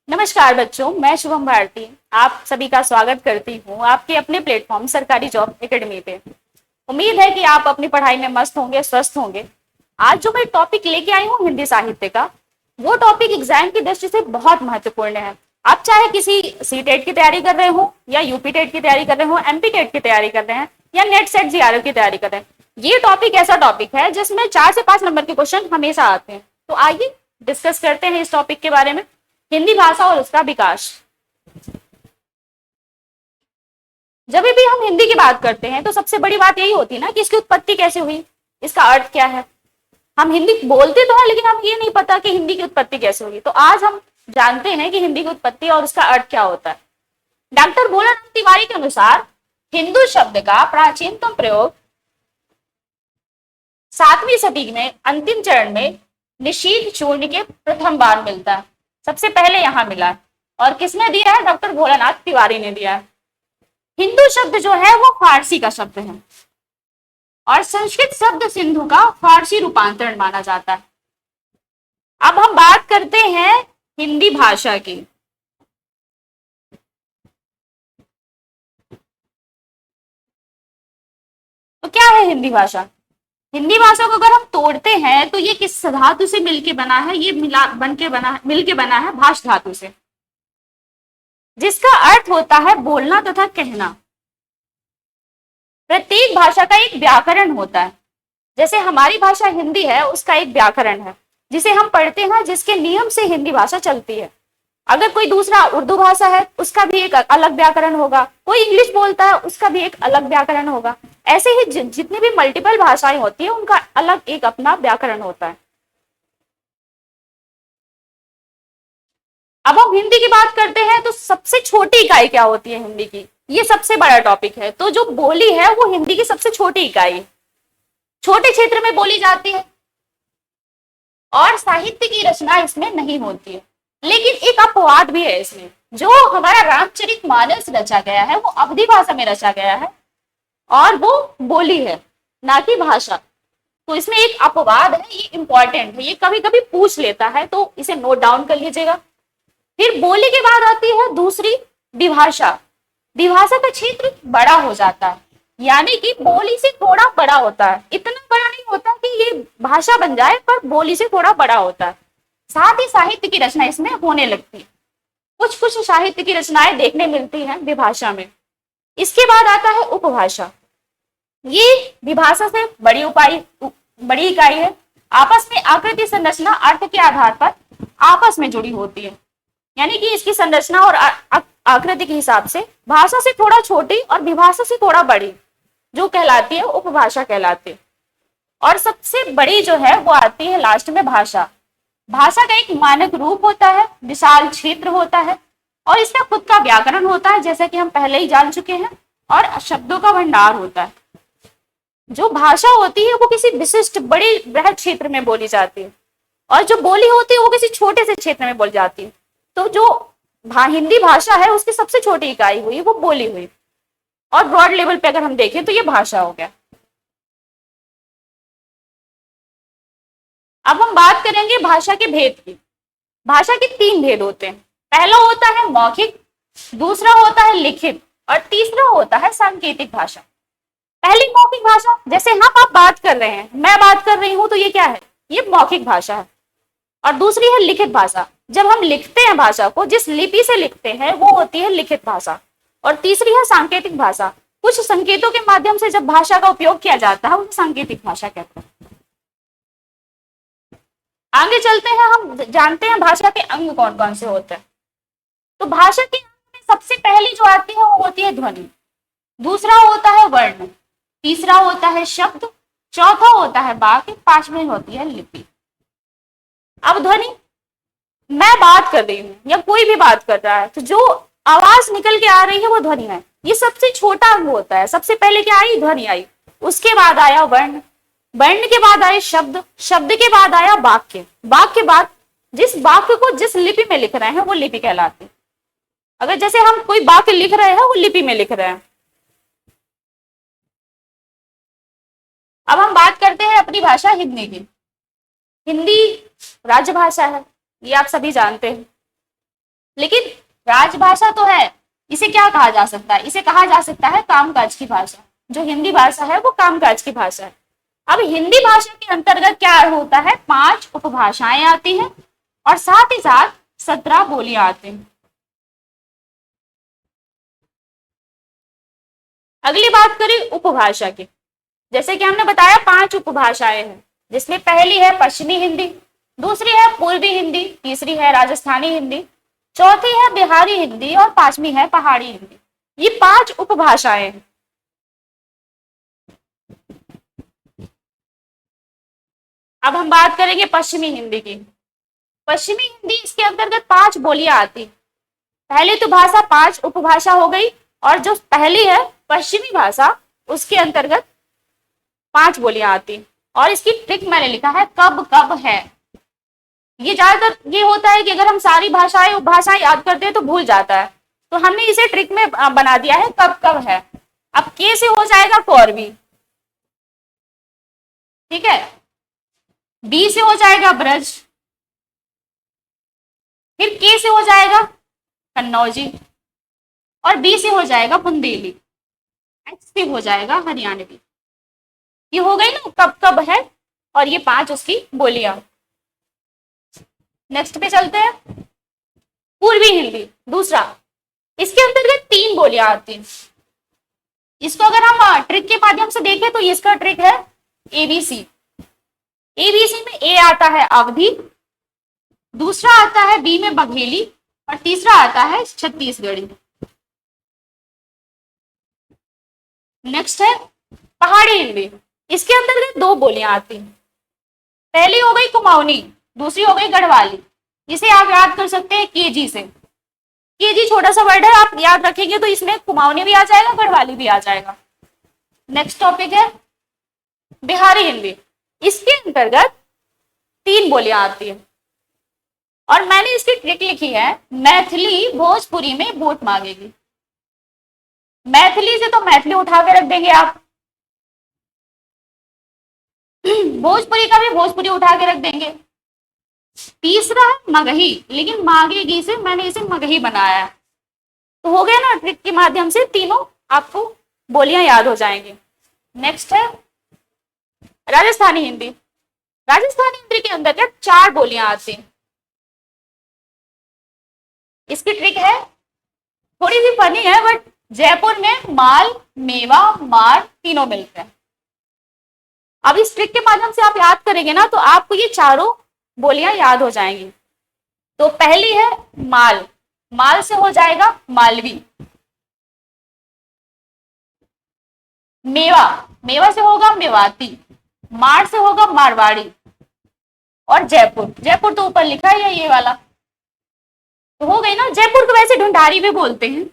नमस्कार बच्चों, मैं शुभम भारती आप सभी का स्वागत करती हूँ आपके अपने प्लेटफॉर्म सरकारी जॉब एकेडमी पे। उम्मीद है कि आप अपनी पढ़ाई में मस्त होंगे, स्वस्थ होंगे। आज जो मैं टॉपिक लेके आई हूँ हिंदी साहित्य का, वो टॉपिक एग्जाम की दृष्टि से बहुत महत्वपूर्ण है। आप चाहे किसी सी टेट की तैयारी कर रहे हो या यूपी टेट की तैयारी कर रहे हो, एमपी टेट की तैयारी कर रहे हैं या नेट सेट जीआरएफ की तैयारी कर रहे हैं, ये टॉपिक ऐसा टॉपिक है जिसमें 4 से 5 नंबर के क्वेश्चन हमेशा आते हैं। तो आइए डिस्कस करते हैं इस टॉपिक के बारे में, हिंदी भाषा और उसका विकास। जब भी हम हिंदी की बात करते हैं तो सबसे बड़ी बात यही होती है ना कि इसकी उत्पत्ति कैसे हुई, इसका अर्थ क्या है। हम हिंदी बोलते तो हैं लेकिन हमें ये नहीं पता कि हिंदी की उत्पत्ति कैसे हुई। तो आज हम जानते हैं कि हिंदी की उत्पत्ति और उसका अर्थ क्या होता है। डॉक्टर भोलानाथ तिवारी के अनुसार हिंदू शब्द का प्राचीनतम प्रयोग 7वीं सदी में अंतिम चरण में निशीथ चूर्ण के प्रथम बार मिलता है। सबसे पहले यहां मिला है और किसने दिया है? डॉक्टर भोलानाथ तिवारी ने दिया है। हिंदू शब्द जो है वो फारसी का शब्द है और संस्कृत शब्द सिंधु का फारसी रूपांतरण माना जाता है। अब हम बात करते हैं हिंदी भाषा की। तो क्या है हिंदी भाषा? हिंदी भाषा को अगर हम तोड़ते हैं तो ये किस धातु से मिलके बना है? ये मिलके बना है भाष धातु से, जिसका अर्थ होता है बोलना तथा कहना। प्रत्येक भाषा का एक व्याकरण होता है। जैसे हमारी भाषा हिंदी है, उसका एक व्याकरण है जिसे हम पढ़ते हैं, जिसके नियम से हिंदी भाषा चलती है। अगर कोई दूसरा उर्दू भाषा है, उसका भी एक अलग व्याकरण होगा। कोई इंग्लिश बोलता है, उसका भी एक अलग व्याकरण होगा। ऐसे ही जितनी भी मल्टीपल भाषाएं होती है, उनका अलग एक अपना व्याकरण होता है। अब हम हिंदी की बात करते हैं तो सबसे छोटी इकाई क्या होती है हिंदी की? ये सबसे बड़ा टॉपिक है। तो जो बोली है वो हिंदी की सबसे छोटी इकाई है, छोटे क्षेत्र में बोली जाती है और साहित्य की रचना इसमें नहीं होती है। लेकिन एक अपवाद भी है इसमें। जो हमारा रामचरितमानस रचा गया है वो अवधी भाषा में रचा गया है और वो बोली है, ना कि भाषा। तो इसमें एक अपवाद है, ये इंपॉर्टेंट है, ये कभी कभी पूछ लेता है, तो इसे नोट डाउन कर लीजिएगा। फिर बोली के बाद आती है दूसरी विभाषा। विभाषा का क्षेत्र बड़ा हो जाता है, यानी कि बोली से थोड़ा बड़ा होता है। इतना बड़ा नहीं होता कि ये भाषा बन जाए, पर बोली से थोड़ा बड़ा होता है। साथ ही साहित्य की रचना इसमें होने लगती है। कुछ कुछ साहित्य की रचनाएं देखने मिलती हैं विभाषा में। इसके बाद आता है उपभाषा। ये विभाषा से बड़ी इकाई है। आपस में आकृति, संरचना, अर्थ के आधार पर आपस में जुड़ी होती है, यानी कि इसकी संरचना और आकृति के हिसाब से भाषा से थोड़ा छोटी और विभाषा से थोड़ा बड़ी जो कहलाती है उपभाषा कहलाती है। और सबसे बड़ी जो है वो आती है लास्ट में भाषा। भाषा का एक मानक रूप होता है, विशाल क्षेत्र होता है और इसका खुद का व्याकरण होता है, जैसा कि हम पहले ही जान चुके हैं, और शब्दों का भंडार होता है। जो भाषा होती है वो किसी विशिष्ट बड़े बृहद क्षेत्र में बोली जाती है और जो बोली होती है वो किसी छोटे से क्षेत्र में बोली जाती है। तो जो हिंदी भाषा है उसकी सबसे छोटी इकाई हुई वो बोली हुई, और ब्रॉड लेवल पे अगर हम देखें तो ये भाषा हो गया। अब हम बात करेंगे भाषा के भेद की। भाषा के 3 भेद होते हैं। पहला होता है मौखिक, दूसरा होता है लिखित और तीसरा होता है सांकेतिक भाषा। पहली मौखिक भाषा, जैसे हम आप बात कर रहे हैं, मैं बात कर रही हूं, तो ये क्या है? ये मौखिक भाषा है। और दूसरी है लिखित भाषा। जब हम लिखते हैं भाषा को, जिस लिपि से लिखते हैं वो होती है लिखित भाषा। और तीसरी है सांकेतिक भाषा। कुछ संकेतों के माध्यम से जब भाषा का उपयोग किया जाता है उसे सांकेतिक भाषा कहते हैं। आगे चलते हैं, हम जानते हैं भाषा के अंग कौन कौन से होते हैं। तो भाषा के अंग में सबसे पहली जो आती है वो होती है ध्वनि, दूसरा होता है वर्ण, तीसरा होता है शब्द, चौथा होता है वाक्य, पांचवी होती है लिपि। अब ध्वनि, मैं बात कर रही हूँ या कोई भी बात कर रहा है तो जो आवाज निकल के आ रही है वो ध्वनि है। ये सबसे छोटा अंग होता है। सबसे पहले क्या आई? ध्वनि आई, उसके बाद आया वर्ण, वर्ण के बाद आए शब्द, शब्द के बाद आया वाक्य, वाक्य बाद जिस वाक्य को जिस लिपि में लिख रहे हैं वो लिपि कहलाती है। अगर जैसे हम कोई वाक्य लिख रहे हैं वो लिपि में लिख रहे हैं। अब हम बात करते हैं अपनी भाषा हिंदी की। हिंदी राजभाषा है, ये आप सभी जानते हैं। लेकिन राजभाषा तो है। इसे क्या कहा जा सकता है? इसे कहा जा सकता है कामकाज की भाषा। जो हिंदी भाषा है वो कामकाज की भाषा है। अब हिंदी भाषा के अंतर्गत क्या होता है? 5 उपभाषाएं आती हैं और साथ ही साथ 17 बोलियां आती हैं। अगली बात करें उपभाषा की। जैसे कि हमने बताया 5 उपभाषाएं हैं, जिसमें पहली है पश्चिमी हिंदी, दूसरी है पूर्वी हिंदी, तीसरी है राजस्थानी हिंदी, चौथी है बिहारी हिंदी और पांचवी है पहाड़ी हिंदी। ये 5 उपभाषाएं हैं। अब हम बात करेंगे पश्चिमी हिंदी की। पश्चिमी हिंदी, इसके अंतर्गत 5 बोलियां आती। पहली तो भाषा 5 उपभाषा हो गई, और जो पहली है पश्चिमी भाषा, उसके अंतर्गत 5 बोलियां आती। और इसकी ट्रिक मैंने लिखा है कब कब है। ये ज्यादातर ये होता है कि अगर हम सारी भाषाएं उपभाषाएं याद करते हैं तो भूल जाता है, तो हमने इसे ट्रिक में बना दिया है कब कब है। अब के से हो जाएगा कौरवी, ठीक है। बी से हो जाएगा ब्रज, फिर के से हो जाएगा कन्नौजी, और बी से हो जाएगा बुंदेली, एच से हो जाएगा हरियाणवी। ये हो गई ना कब कब है, और ये 5 उसकी बोलियां। नेक्स्ट पे चलते हैं, पूर्वी हिंदी दूसरा। इसके अंतर्गत 3 बोलियां आती हैं। इसको अगर हम ट्रिक के माध्यम से देखें तो इसका ट्रिक है एबीसी। एबीसी में ए आता है अवधि, दूसरा आता है बी में बघेली, और तीसरा आता है छत्तीसगढ़ी। नेक्स्ट है पहाड़ी हिंदी। इसके अंतर्गत 2 बोलियां आती हैं। पहली हो गई कुमाऊनी, दूसरी हो गई गढ़वाली। इसे आप याद कर सकते हैं केजी से। केजी छोटा सा वर्ड है, आप याद रखेंगे तो इसमें कुमाऊनी भी आ जाएगा, गढ़वाली भी आ जाएगा। नेक्स्ट टॉपिक है बिहारी हिंदी। इसके अंतर्गत 3 बोलियां आती है, और मैंने इसकी ट्रिक लिखी है मैथिली भोजपुरी में वोट मांगेगी। मैथिली से तो मैथिली उठा के रख देंगे आप, भोजपुरी का भी भोजपुरी उठा के रख देंगे। तीसरा है मगही, लेकिन मांगेगी से मैंने इसे मगही बनाया है। तो हो गया ना, ट्रिक के माध्यम से तीनों आपको बोलियां याद हो जाएंगी। नेक्स्ट है राजस्थानी हिंदी। राजस्थानी हिंदी के अंदर 4 बोलियां आती हैं। इसकी ट्रिक है थोड़ी सी फनी है, बट जयपुर में माल, मेवा, मार तीनों मिलते हैं। अब इस ट्रिक के माध्यम से आप याद करेंगे ना, तो आपको ये चारों बोलियां याद हो जाएंगी। तो पहली है माल, माल से हो जाएगा मालवी। मेवा, मेवा से होगा मेवाती। मार से होगा मारवाड़ी। और जयपुर, जयपुर तो ऊपर लिखा है ये वाला, तो हो गई ना। जयपुर को वैसे ढूंढारी भी बोलते हैं,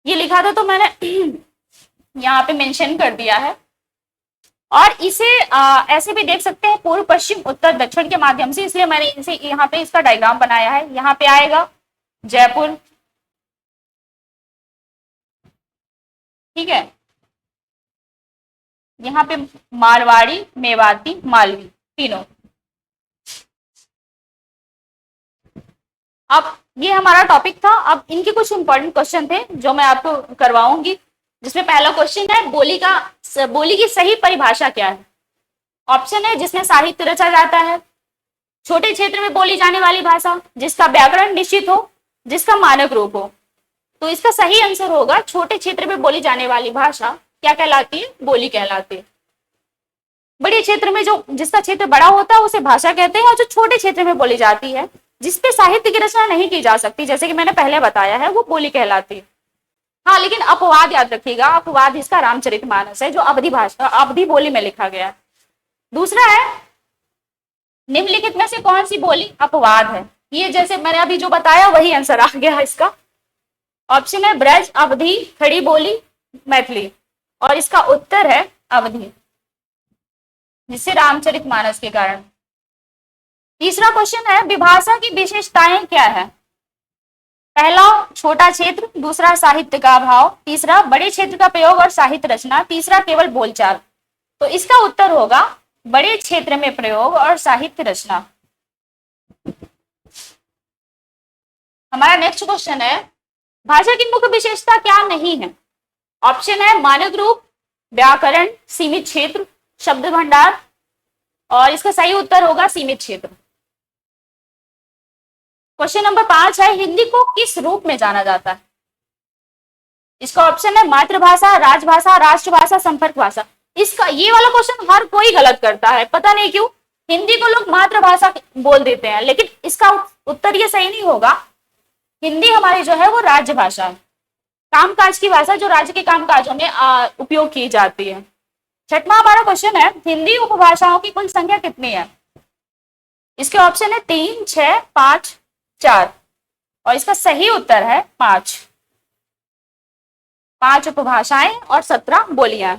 ये लिखा था तो मैंने यहाँ पे मेंशन कर दिया है। और इसे ऐसे भी देख सकते हैं पूर्व पश्चिम उत्तर दक्षिण के माध्यम से, इसलिए मैंने इसे यहाँ पे इसका डायग्राम बनाया है। यहाँ पे आएगा जयपुर, ठीक है। यहाँ पे मारवाड़ी, मेवाती, मालवी तीनों। अब ये हमारा टॉपिक था। अब इनके कुछ इंपॉर्टेंट क्वेश्चन थे जो मैं आपको करवाऊंगी, जिसमें पहला क्वेश्चन है बोली की सही परिभाषा क्या है। ऑप्शन है जिसमें साहित्य रचा जाता है, छोटे क्षेत्र में बोली जाने वाली भाषा, जिसका व्याकरण निश्चित हो, जिसका मानक रूप हो। तो इसका सही आंसर होगा छोटे क्षेत्र में बोली जाने वाली भाषा क्या कहलाती है? बोली कहलाती है। बड़े क्षेत्र में जो जिसका क्षेत्र बड़ा होता है उसे भाषा कहते हैं, और जो छोटे क्षेत्र में बोली जाती है जिसपे साहित्य की रचना नहीं की जा सकती, जैसे कि मैंने पहले बताया है, वो बोली कहलाती है। हाँ, लेकिन अपवाद याद रखिएगा, अपवाद इसका रामचरितमानस है जो अवधि भाषा अवधि बोली में लिखा गया है। दूसरा है निम्नलिखित में से कौन सी बोली अपवाद है। ये जैसे मैंने अभी जो बताया वही आंसर आ गया इसका। ऑप्शन है ब्रज, अवधि, खड़ी बोली, मैथिली, और इसका उत्तर है अवधि, जिससे रामचरितमानस के कारण। तीसरा क्वेश्चन है विभाषा की विशेषताएं क्या है। पहला छोटा क्षेत्र, दूसरा साहित्य का अभाव, तीसरा बड़े क्षेत्र का प्रयोग और साहित्य रचना, तीसरा केवल बोलचाल। तो इसका उत्तर होगा बड़े क्षेत्र में प्रयोग और साहित्य रचना। हम हमारा नेक्स्ट क्वेश्चन है, भाषा की मुख्य विशेषता क्या नहीं है? ऑप्शन है मानक रूप, व्याकरण, सीमित क्षेत्र, शब्द भंडार, और इसका सही उत्तर होगा सीमित क्षेत्र। क्वेश्चन नंबर 5 है, हिंदी को किस रूप में जाना जाता है? इसका ऑप्शन है मातृभाषा, राजभाषा, राष्ट्रभाषा, संपर्क भाषा। इसका ये वाला क्वेश्चन हर कोई गलत करता है, पता नहीं क्यों। हिंदी को लोग मातृभाषा बोल देते हैं, लेकिन इसका उत्तर ये सही नहीं होगा। हिंदी हमारी जो है वो राज्य भाषा है, कामकाज की भाषा जो राज्य के कामकाजों में उपयोग की जाती है। छठवां हमारा क्वेश्चन है, हिंदी उपभाषाओं की कुल संख्या कितनी है? इसके ऑप्शन है 3, 6, 5, 4, और इसका सही उत्तर है 5। 5 उपभाषाएं और 17 बोलियां।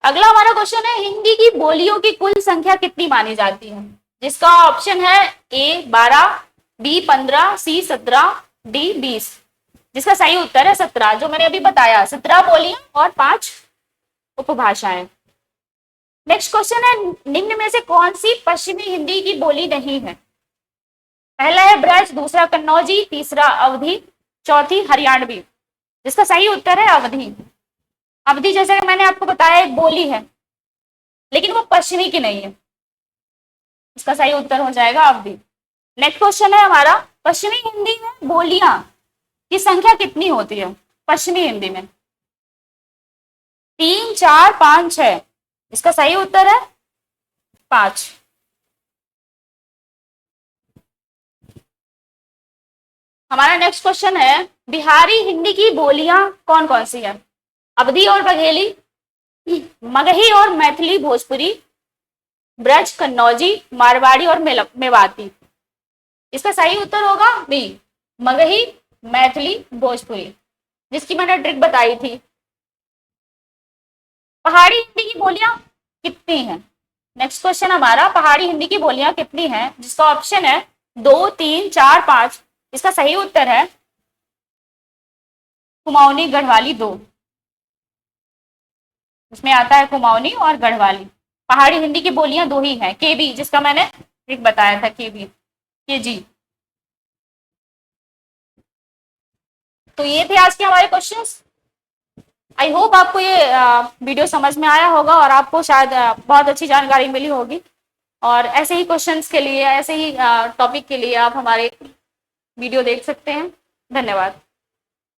अगला हमारा क्वेश्चन है, हिंदी की बोलियों की कुल संख्या कितनी मानी जाती है? जिसका ऑप्शन है ए 12, बी 15, सी 17, डी 20। जिसका सही उत्तर है 17, जो मैंने अभी बताया, 17 बोलियां और 5 उपभाषाएं। नेक्स्ट क्वेश्चन है, निम्न में से कौन सी पश्चिमी हिंदी की बोली नहीं है? पहला है ब्रज, दूसरा कन्नौजी, तीसरा अवधी, चौथी हरियाणवी। जिसका सही उत्तर है अवधी। अवधी जैसे मैंने आपको बताया एक बोली है, लेकिन वो पश्चिमी की नहीं है। इसका सही उत्तर हो जाएगा अवधी। नेक्स्ट क्वेश्चन है हमारा, पश्चिमी हिंदी में बोलियां की संख्या कितनी होती है? पश्चिमी हिंदी में 3, 4, 5, 6। इसका सही उत्तर है 5। हमारा नेक्स्ट क्वेश्चन है, बिहारी हिंदी की बोलियां कौन कौन सी है? अवधी और बघेली, मगही और मैथिली भोजपुरी, ब्रज, कन्नौजी, मारवाड़ी और मेवाती। इसका सही उत्तर होगा बी, मगही, मैथिली, भोजपुरी, जिसकी मैंने ट्रिक बताई थी। पहाड़ी हिंदी की बोलियां कितनी हैं? नेक्स्ट क्वेश्चन हमारा, पहाड़ी हिंदी की बोलियां कितनी हैं? जिसका ऑप्शन है 2, 3, 4, 5। इसका सही उत्तर है कुमाऊनी, गढ़वाली 2। इसमें आता है कुमाऊनी और गढ़वाली। पहाड़ी हिंदी की बोलियां 2 ही हैं। केबी, जिसका मैंने ट्रिक बताया था, केबी, केजी। तो ये थे आज के हमारे क्वेश्चंस। आई होप आपको ये वीडियो समझ में आया होगा और आपको शायद बहुत अच्छी जानकारी मिली होगी। और ऐसे ही क्वेश्चंस के लिए, ऐसे ही टॉपिक के लिए आप हमारे वीडियो देख सकते हैं। धन्यवाद।